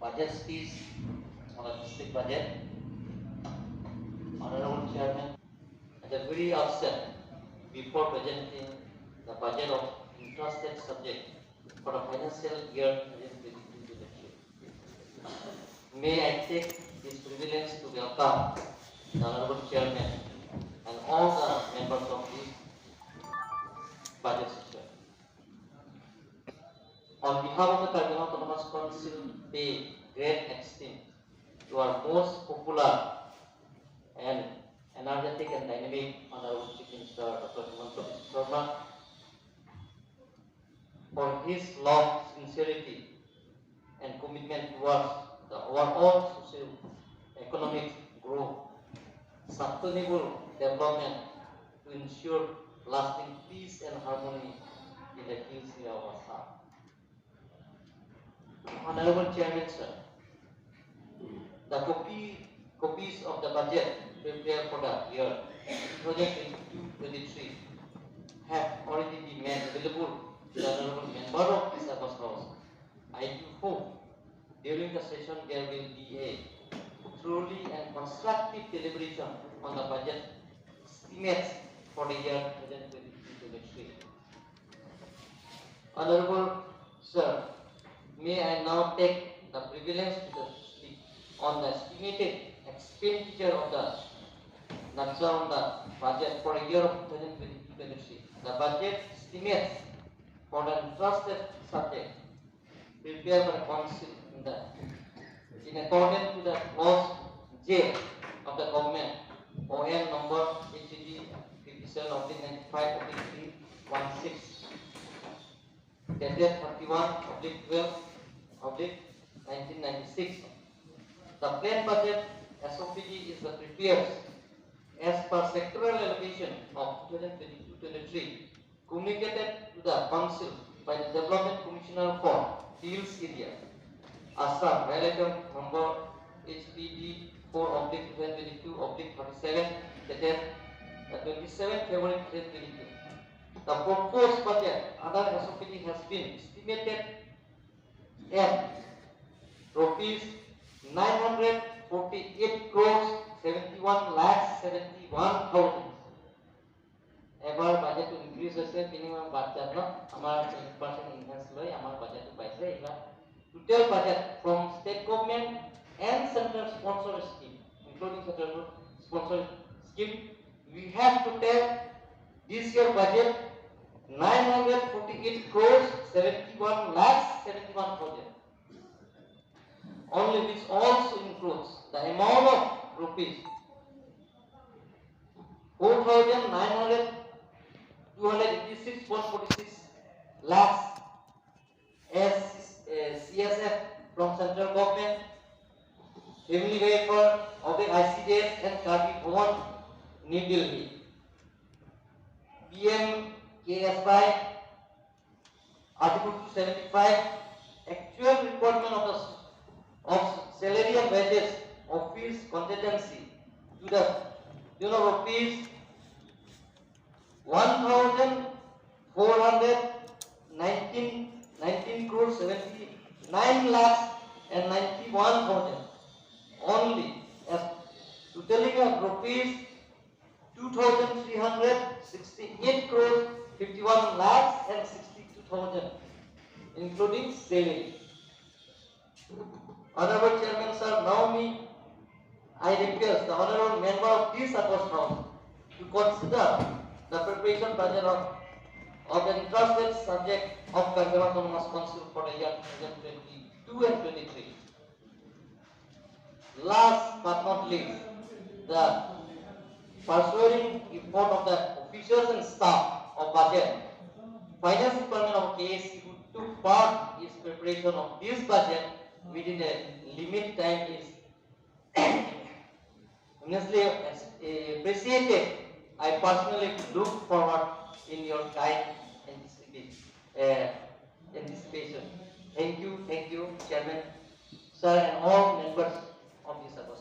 budget speech on the district budget. Honorable Chairman, at the very outset, before presenting the budget of entrusted subject for the financial year 2022-2023, may I take this privilege to welcome the Honorable Chairman and all the members of this budget session. On behalf of the Kargil Autonomous Council, pay great esteem to our most popular and energetic and dynamic Honorable Chief Minister Dr. Himanta Biswa Sharma for his love, sincerity, and commitment towards the overall social economic growth, sustainable development to ensure lasting peace and harmony in the hills of Assam. Honorable Chairman, sir, the copies of the budget prepared for the year 2022-23 have already been made available to the honorable member of this House. I do hope during the session there will be a truly and constructive deliberation on the budget estimates for the year 2022-23. Honorable Sir, may I now take the privilege to speak on the estimated expenditure of the budget for the year of 2022-23. The budget estimates for the entrusted subject prepared by the Council in accordance to the clause J of the government OM number HCD 57/95/316 dated 31/12/1996. The planned budget SOPD is the prepared as per sectoral allocation of 2022-23 communicated to the Council by the Development Commissioner for Hills Area, Assam, relative number HPD 4/2022/37 dated 27 February 2022. The proposed budget under SOPD has been estimated at rupees 948 crores 71,71,000. এবাৰ budget increase হৈছে minimum budget ন আমাৰ 10% invest লৈ আমাৰ budget পাইছে এটা total budget from state government and central sponsor scheme including central sponsor scheme we have to tell this year budget 948 crores 71,71,000 only, which also includes the amount of rupees 4,286.46 lakhs as CSF from central government, family welfare of the ICDS and Kargil Bhavan, New Delhi. PM KAAC Article 275 actual requirement of salary and wages of fees contingency to the rupees 1,419 crores 79 lakhs and 91,000 only as totaling of rupees 2,368 crores 51 lakhs and 62,000 including salary. Honorable Chairman sir, now I request the honorable member of this House to consider the preparation budget of the entrusted subject of Kargil Autonomous Council for the year 2022 and 23. Last but not least, the persuading effort of the officials and staff of budget, finance department of KAAC who took part in preparation of this budget within a limit time is immensely appreciated. I personally look forward in your kind anticipation. Thank you, Chairman, sir, and all members of this House.